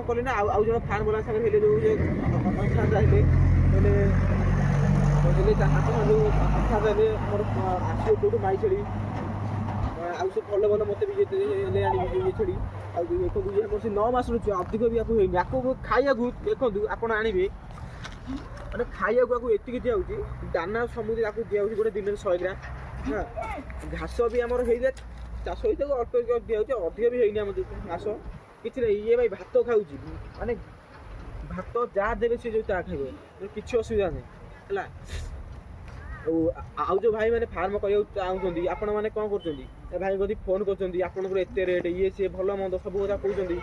कले ना आउ जन फार्म वाला सागर हेले जो अर्थात आइले हेले हेले ताको जो अर्थात आइले मोर आसी कोटु माई छड़ी आउ से भल भल मते भी हेले आनी ये छड़ी आउ देखो ये मोर से 9 मास रु अधिक भी आपको हेनी आपको खाइया को देखंतु आपण आनिबे माने खाइया को एतिक दिया होची दाना समुद्र आपको दिया होची गोटे दिन 100 ग्राम हां घास भी हमर हेइ जा चाष होई तो अल्प दिया होची अधिक भी हेनी हम घास किछि रे ये भाई भात खाउची माने भात जा देबे से जो ता खाइबे किछि असुविधा नै हला आउ जो भाई माने फार्म करियो चाहुचंदी आपण माने कोन करचंदी ए भाई गदी फोन करचंदी आपण को एते रेट ये से भलो मंद सब কথা कहउचंदी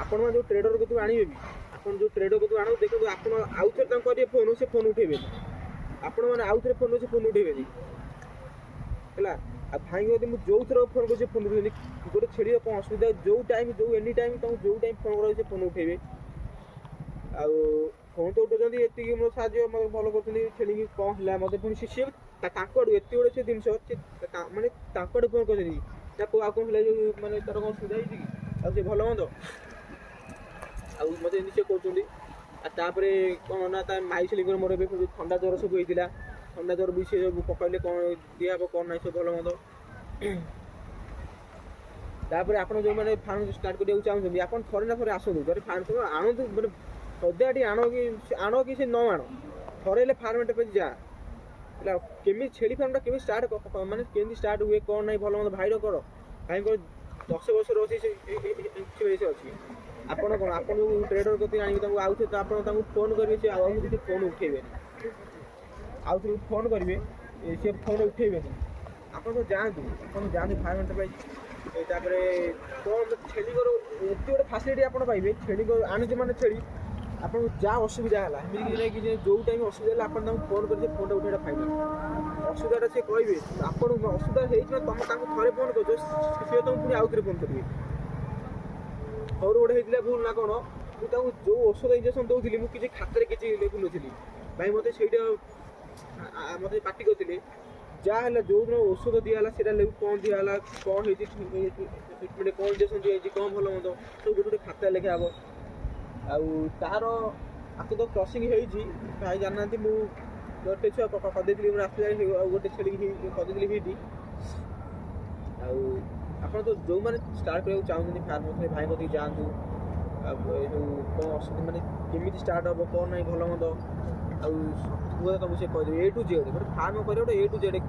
आपण माने जो ट्रेडर को तू आनिबे आपण जो ट्रेडर को तू आनो देखो आपण आउ थे तम करिए फोन से फोन उठेबे आपण माने आउ थे फोन से फोन उठेबे हला आ भाई गदी मु जो थरो फोन को से फोन उठेबे गोटे छेड़ी को असुविधा जो टाइम जो एनी टाइम तम जो टाइम फोन करो से फोन उठेबे आ फोन तो उठोजंदी एति मो साजो म भलो करथली छेड़ी की कोन हला मते पुनी से ताकड़ एति ओडे से दिन माने ताकड़ फोन करथली ताको आ कोन हला जो माने तर कोन सुविधा हिची आ से भलो मंद आ मते निसे कहउचंदी आ तापरे कोन ना ता माई छेली को मोर बे ठंडा ज्वर सब होइतिला ठंडा ज्वर भी से पकड़ले कोन दिया कोन नै से भलो मंद तापर आपण जो माने फार्म स्टार्ट करियो चाहउछन आपण थोरे ना थोरे आसो जरे फार्म तो आनो तो माने सदाटी आनो कि से न आनो थोरेले फार्म पे जा ला केमी छेली फार्म टा केमी स्टार्ट माने केमी स्टार्ट हुए कोन नै भलो मत भाई रो करो भाई को 10 वर्ष रो से अछि आपण कोन आपण ट्रेडर कति आनी ताऊ आउ थे तो आपण ताऊ फोन करिवे से आउ से फोन उठेबे आउ थे फोन करिवे से फोन उठेबे आपण तो जानू फार्म पे तापरे कोन छेली करो एति ओटे फैसिलिटी आपण पाइबे छेली को आनी माने छेली आपन जा असुविधा हला हम कि जो टाइम असुविधा हला आपन फोन कर फोन उठेटा फाइनल असुविधा से कहबे आपन असुविधा हेइ तुम ताको थरे फोन कर से तुम पुनी आउतरे फोन करबे और ओडे हेतिला भूल ना कोन मु ताको जो औषध इंजेक्शन दोथिली मु किछि खातरे किछि लेबुल नथिली भाई मते सेटा मते पार्टी करथिले जा हला जो दिन औषध दिया हला सेटा लेबु कोन दिया हला कोन हेति ट्रीटमेंट कोन इंजेक्शन दिया जी कोन भलो मतो सब गोटे खाता लेखा आबो आउ तार आको तो क्रॉसिंग हेजी भाई जाननांती मु गोटे छुआ कदेली मु आसले गोटे छेली कदेली हेटी आउ आपण तो जो माने स्टार्ट करियो चाहउनी फार्म में भाई कति जानतु अब जो कोन असुविधा माने केमिति स्टार्ट हो कोन नै भलो मतो आउ वो तो मुझे कह दे ए टू जेड बट फार्म करियो ए टू जेड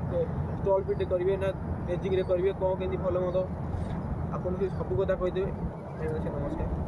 स्टॉल फिट करिवे ना एजिंग रे करिवे कोन केंदी भलो मतो आपण सब कथा कह देबे नमस्कार।